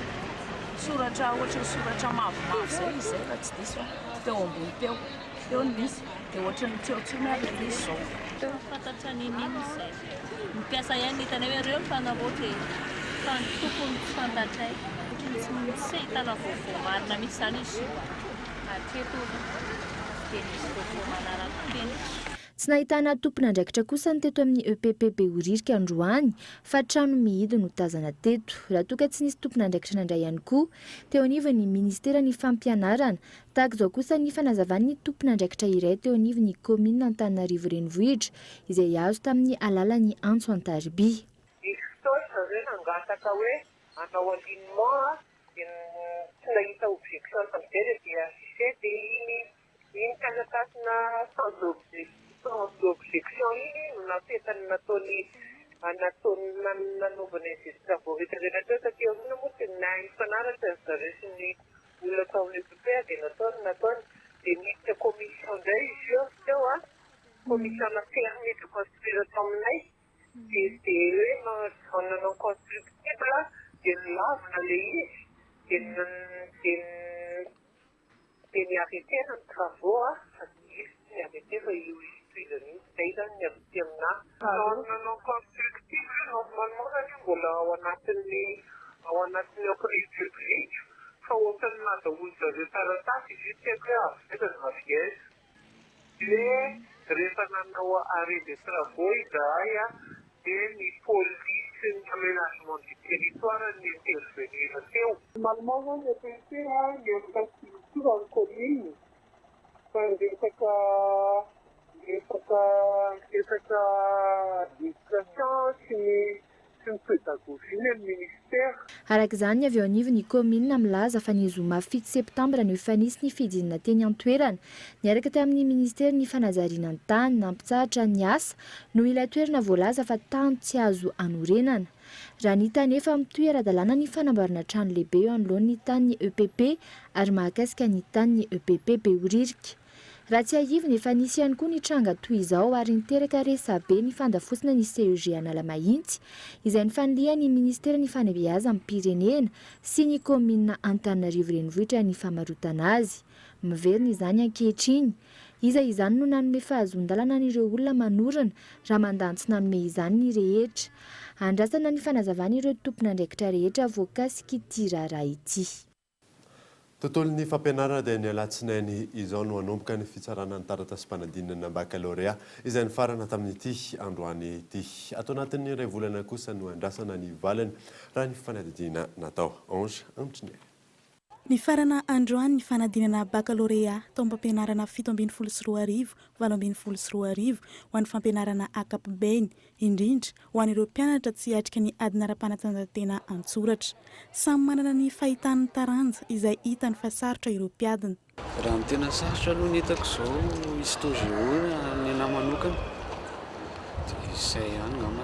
Soratra ohatra soratra mavomavo zay izy zay raha tsy diso teo ambony teo ny misy. Dia ohatra ny tseotsony ary misy zao. Teo fantatra ninino izay. Mampiasa ihany hitanay hoe ireo mpanavoatra fa ny tompony tsy fantatray. Tsy ahitana vaovao marina mihitsy zany izy. Hatreto dia misy vaovao manaraka teny. Tsy nahitana tompon'andraikitra kosa ny teto amin'ny EPP Behoririka androany fa trano mihidy no tazana teto. Raha toa ka tsy nisy tompon'andraikitra nandray ihany koa teo anivon'ny ministeran'ny fampianarana. Tahaka izao kosa ny fanazavan'ny tompon'andraikitra iray teo anivon'ny komina Antananarivo renivohitra izay azo tamin'ny alalan'ny Antso Antariby. Misy fotoana zay nangataka hoe anao alinnement tsy nahita objection tam'izay dia affiché dia iny kanatasina sans d'objection iny no napetany nataony nanaovana izay voaretra zay natao satria ona moa ty nahy mpanaratra ny zareo sy ny olona tao amin'ny EPP dia nataony dia miditra commission indray izy io teo commission permis de construire atao aminay dia hoe nanao constructible dia nilavina le izy dia niarrêtena ny travaux niarrêté fa io izy zay zany ny avy aminahy. Nanao constructible normalement zany mbola ao anatin'ny public fa ohatrany nadaholy zareo taratasy izy io tiako hoe avetany maviège. Dia rehefa nanao arrêt de travaux izahay dia ny police ny aménagement du territoire ny intervenir teo. Normalement zany ny EPP ny infrastructure en commune fa resaka administration sy ny pédagogie ny ministère. Araka izany avy eo anivon'ny komina milaza fa ny zoma 7 septambra no efa nisy ny fidinana teny an-toerana niaraka tamin'ny ministera ny fanazariana ny tany nampitsahatra ny asa no ilay toerana voalaza fa tany tsy azo anorenana. Raha ny tany efa mitohy ara-dalàna ny fanamboarana trano lehibe eo anoloan'ny tany EPP ary mahakasika ny tany EPP Behoririka. Raha tsy ahivina efa nisy ihany koa ny tranga toy izao ary niteraka resabe ny fandafosina ny CEG Analamahitsy izay nifanilian'ny ministera ny fanabeazan'ny Pirenena sy ny komina Antananarivo renivohitra ny famarotana azy. Miverina izany ankehitriny. Izany no nanome fahazon-dalana n'ireo olona manorana raha mandany tsy nanome izany ny rehetra. Andrasana ny fanazavana ireo tompon'andraikitra rehetra voakasika ity raharaha ity. Tontolon'ny fampianarana dia ny alatsinainy izao no hanomboka ny fitsarana ny taratasym-panadinana baccalauréat izay nifarana tamin'ity androany ity. Atao anatin'ny iray volana kosa no andrasana ny valiny raha ny fanadidina natao. Ange Antrinier. Ny farana androany ny fanadinana baccalauréat tao am-pampianarana 7.4 8.4 ho an'ny fampianarana ankapobeny indrindra ho an'ireo mpianatra tsy hiatrika ny adina ara-panatanjahantena an-tsoratra. Samy manana ny fahitan'ny taranja izay hitany fa sarotra ireo mpiadina. Raha ny tena sarotra aloha ny hitako izao histoziona ny anahy manokana dia izay ihany ngamba.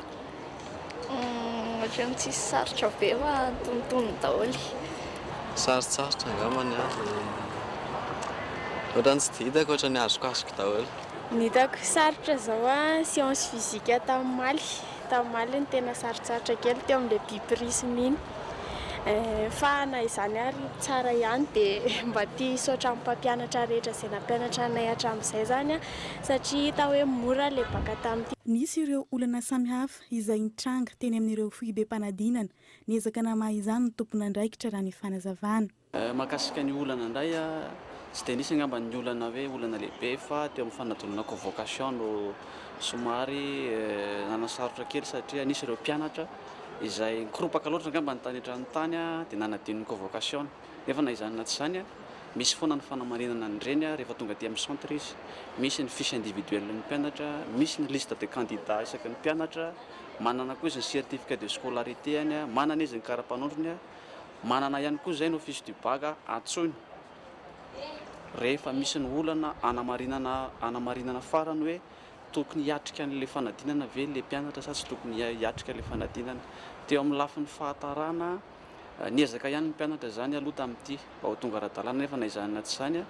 Ohatran'ny tsisy sarotra be fa tontonony daholo. Sarotsarotra angambany ohatrany tsy dia hitako ohatrany azokazoko daholo. Ny hitako sarotra zao science physique tamin'ny ny tena sarotsarotra kely teo amin'ilay bipirisiny iny fa na izany ary tsara ihany dia mba tia saotra amin'ny mpampianatra rehetra izay nampianatra anay hatramin'izay zany satria hita hoe mora ilay baka tamin'ity. Nisy ireo olana samihafa izay nitranga teny amin'ireo fibe-panadinana niezaka namaha izany ny tompon'andraikitra raha ny fanazavana. Mahakasika ny olana indray tsy dia nisy angamba ny olana hoe olana lehibe fa teo amin'ny fanadonana convocation no somary nanasarotra kely satria nisy ireo mpianatra izay nikoropaka loatra angamba ny tany hatrany tany dia nanadino ny convocation nefa na izany na tsy izany misy foana ny fanamarinana nyreny rehefa tonga aty amin'ny centre izy misy ny fiche individuel ny mpianatra misy ny liste de candidat isaky ny mpianatra manana koa izy ny certificat de scolarité any manana izy ny karapanondrony manana ihany koa zay ny office du bac antsony rehefa misy ny olana anamarinana farany hoe tokony hiatrika an'le fanadinana ve le mpianatra sa tsy tokony hiatrika le fanadinana teo amin'ny lafin'ny fahatarana niezaka ihany ny mpianatra zany aloha tamin'ity mba ho tonga ara-dalàna nefa na izany tsy zany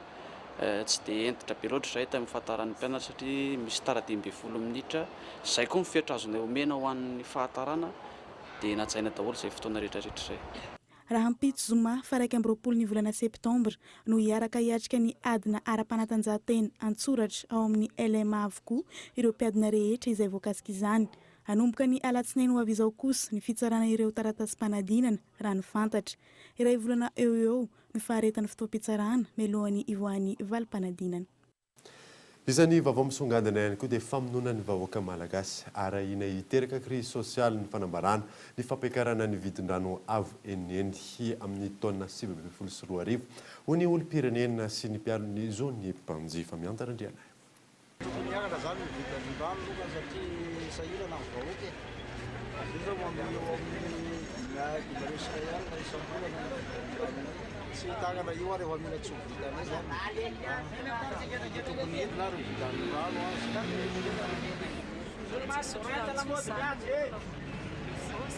tsy dia entitra be loatra zay tamin'ny fahatarany mpianatra satria misy tara 12 minitra zay koa mifetra azonay omena ho an'ny fahatarana dia natsaina daholo zay fotoana rehetrarehetra zay. Raha ampito zoma fa 20 ny volana septambra no hiaraka hiatrika ny adina ara-panatanjahantena antsoratra ao amin'ny LMA avokoa ireo mpiadina rehetra izay voakasika izany. Anomboka ny alatsinainy ho avy izao kosa ny fitsarana ireo taratasy-panadinana raha ny fantatra. Iray volana eo ny faharetan'ny fotoam-pitsarana melohan'ny ivoan'ny valim-panadinana. Isan'ny vaovao misongadina ihany koa dia famonoana ny vahoaka malagasy arahina hiteraka krizy sosialy ny fanambarana ny fampiakarana ny vidin-drano avo enieny amin'ny taona 2024 ho ny olom-pirenena sy ny mpiaro ny zony mpanjifa miantarandriana. Niagana zany ny vidin'ny rano loka satria sahirana amin'ny vahoaka io zao mameno amin'ny dimaresika ihany na isam-bolana tsy hitagana io ary efa mila tsy ho vitanay zany tokony entina ary vidan'ny rano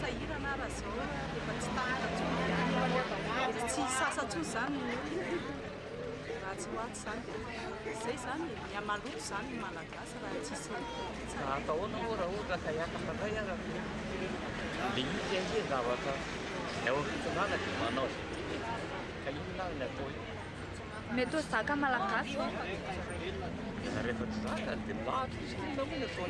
sahirana raha zao efa tsy tara tsy sasa tsony zany raha tsy hoaty zany zay zany miamaloto zany ny malagasy raha tsisy ataona raha ohatra ka hiakatra ray ara le izy ange zavatra ao fitonana dia manao ka inona ny atao mety ho zaka malagasy rehefa tsy zaka dia lahatra izy inona moa ny atao.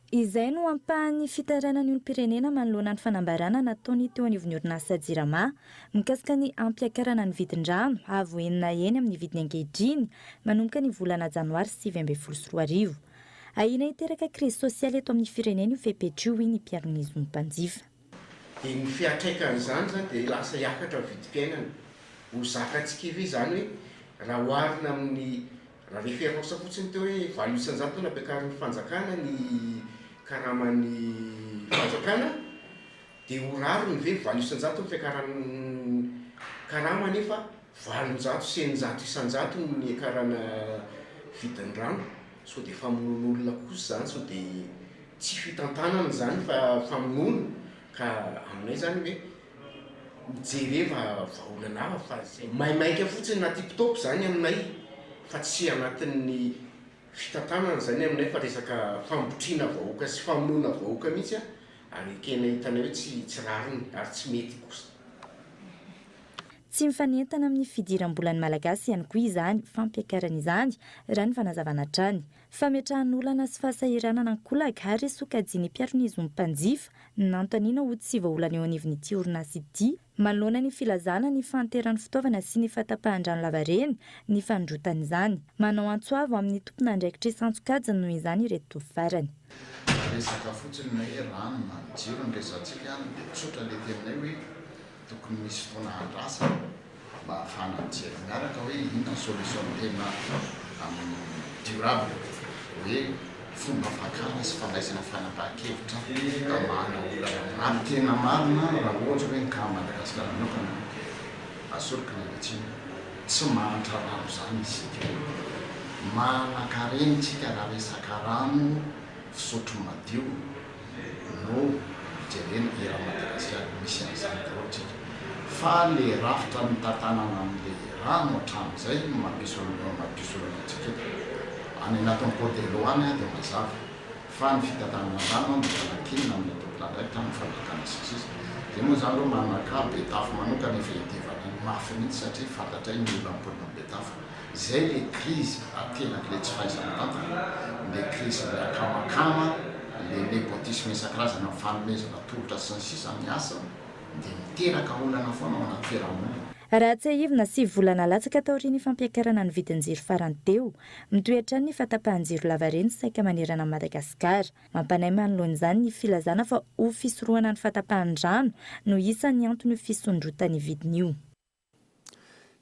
Izay no ampahan'ny fitaranany olom-pirenena manoloana ny fanambarana nataony teo anivon'ny orinasa Jirama mikasika ny ampiakarana ny vidin-drano avo enina eny amin'ny vidiny ankehitriny manomboka ny volana janoary 2024. Ahina hiteraka krizy sosialy eto amin'ny firenena io fepetrio ny mpiaro-ny zony-mpanjifa. Dia ny fiantraikan'izany zany dia lasa hiakatra vidim-piainana ho zakatsika zany hoe raha oharina amin'ny raha referensa fotsiny teo hoe 900 nampiakarin'ny fanjakana ny karaman'ny fanjakana dia horarony ve 900 ny fiakaran'ny karama nefa 700 sy 900 isan-jato ny akarana vidin-drano so dia famonon'olona kosa zany so dia tsy fitantanana zany fa famonoana ka aminay zany hoe mijereva vaolana hafa fa maimaika fotsiny na tipitopy zany aminay fa tsy anatin'ny fitantanana zany aminay fa resaka fambotriana vahoaka sy famonoana vahoaka mihitsy ary kena hitanay hoe tsy rariny ary tsy mety kosa. Tsy mifanentana amin'ny fidiram-bolan'ny malagasy ihany koa izany fampiakarana izany raha ny fanazavana trany. Fametrahan'olana sy fahasahiranana ny kolaka ary sokajiany mpiaro-ny zony-mpanjifa nantaniana ho tsy vahaolana eo anivon'ity orinasa ity manoloana ny filazana ny fanteran'ny fitaovana sy ny fahatapahan-drano lavareny ny fandrotana izany. Manao antsoavo amin'ny tompona andraikitra isan-tsokajiny noho izany ireto farany. Resaka fotsiny na hoe rano na jiro ny resantsika dia tsotra le teminay hoe tokony misy fotoana handrasa mba ahafahana mijery miaraka hoe inona solution tena amin'ny durable hoe fomba fakana sy fandraisana fanapahan-kevitra ka mahana olana maro tena marina raha ohatra hoe ka Madagasikara manokana asoroka ny alatsiny tsy mahantra rano zany isika manankarenitsika raha resaka rano fisotro madio no jerena era Madagasikara misy an'izany daholotsika fa le rafitra ny tantanana amin'le rano hatramin'izay mampisolonantsika any anatin'ny Côte-de Loane dia mazava fa ny fitantanana rano ny fanakinina amin'ny topolandraikitra ny fanjakana sisisa dia moa zany reo manaka betafo manokana efa hitivana ny mafy mihitsy satria fantatra ny olona mipolina betafo zay le krizy atelaka le tsy fahaiza-mitantana le krizy le akamakama le népotisme isan-karazana fanomezana tolotra sy ny sisa ny asa dia miteraka olana foana ao anaty fiarahamonina. Raha tsy ahivina 7 volana latsaka taorian'ny fampiakarana ny vidin-jiro farany teo, mitoetra ny fahatapahan-jiro lavareny saika manerana Madagasikara. Mampanay manoloana izany ny filazana fa ho fisorohana ny fahatapahan-drano no isan'ny antony ho fisondrotan'ny vidiny io.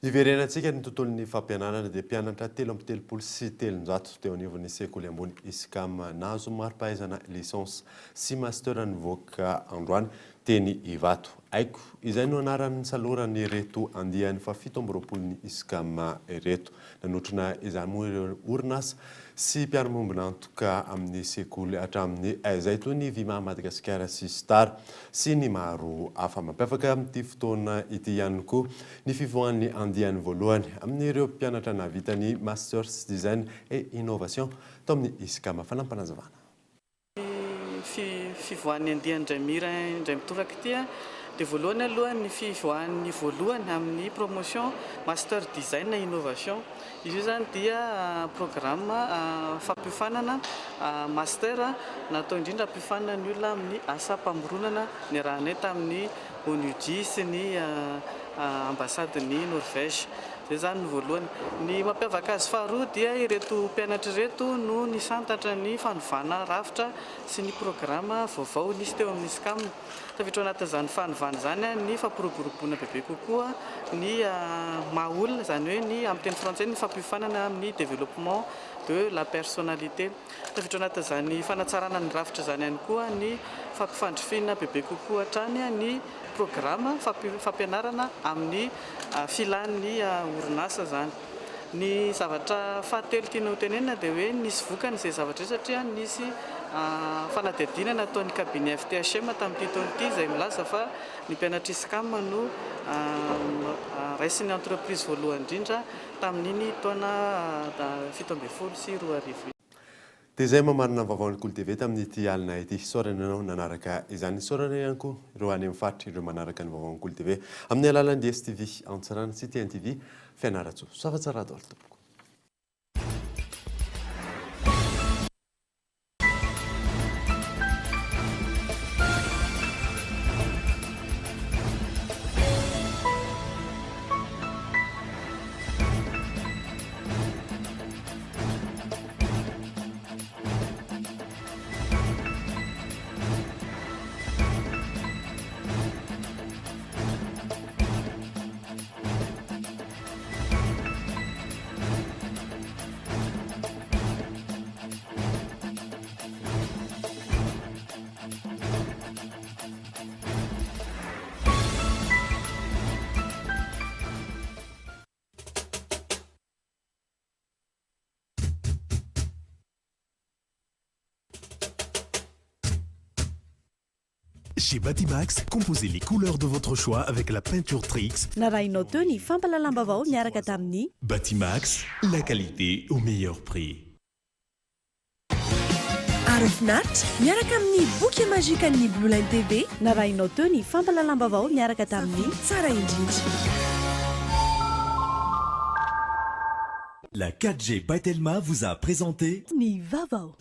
Niverenantsika ny tontolon'ny fampianarana dia mpianatra 3 sy 700 teo anivon'ny sekoly ambony ISCAM nahazo mari-pahaizana licence sy master nivoaka androany teny Ivato. Aiko izay no anaran'ny salorany reto andiany fa 17 ISCAM reto. Nanotrona izany moa ireo orinasa sy mpiara-mombona antoka amin'ny sekoly hatramin'ny aizay toy ny Vima Madagasikara sy Star sy ny maro hafa. Mampiavaka amin'ity fotoana ity ihany koa ny fivoahan'ny andiany voalohany amin'ireo mpianatra navita ny Masters Design et Innovation tao amin'ny ISCAM. Fanampanazavana. Fivoahan'ny andiany indray mira indray mitoraka ity dia voalohany aloha ny fivoahan'ny voalohany amin'ny promotion Master Design et Innovation. Izy io zany dia programme fampiofanana master natao indrindra hampifanana ny olona amin'ny asa mpamoronana ny rahanay tamin'ny ONUD sy ny ambasadiny Norvège. Zay zany ny voalohany. Ny mampiavaka azy faharoa dia ireto mpianatra ireto no nisantatra ny fanovana rafitra sy ny programme vaovao nisy teo amin'ny ISCAM. Tafiditra anatin'izany fanovana zany ny fampiroboroboana bebe kokoa ny maha-olona, zany hoe ny amin'ny teny frantsay ny fampiofanana amin'ny développement de la personnalité. Tafiditra anatin'izany fanatsarana ny rafitra zany ihany koa ny fampifandrifina bebe kokoa hatrany ny programme fampianarana amin'ny filan'ny orinasa zany. Ny zavatra fahatelo tiana ho tenenina dia hoe nisy vokany izay zavatra satria nisy fanadihadiana nataon'ny cabinet FTHM tamin'ity taona ity izay milaza fa ny mpianatra ISCAM no raisin'ny entreprise voalohany indrindra tamin'iny taona 17 sy 2000. Dia izay mamarina ny vaovaon'ny Kolo TV tamin'ity alina ity. Saorana ianao nanaraka izany. Saorana ihany koa ireo any amin'ny faritra ireo manaraka ny vaovaon'ny Kolo TV amin'ny alalan'ny DSTV Antsarana sy TNTV Fianaratsoa. Soavatsara daholo tompoko. Chez Batimax, composez les couleurs de votre choix avec la peinture Trix. Narainao teo ny fampalalambavao miaraka tamin'ny Batimax, la qualité au meilleur prix. Arofinaritra miaraka amin'ny boky mazika ny Blue Line TV. Narainao teo ny fampalalambavao miaraka tamin'ny Tsara indrindra. La 4G by Telma vous a présenté Ni Vavao.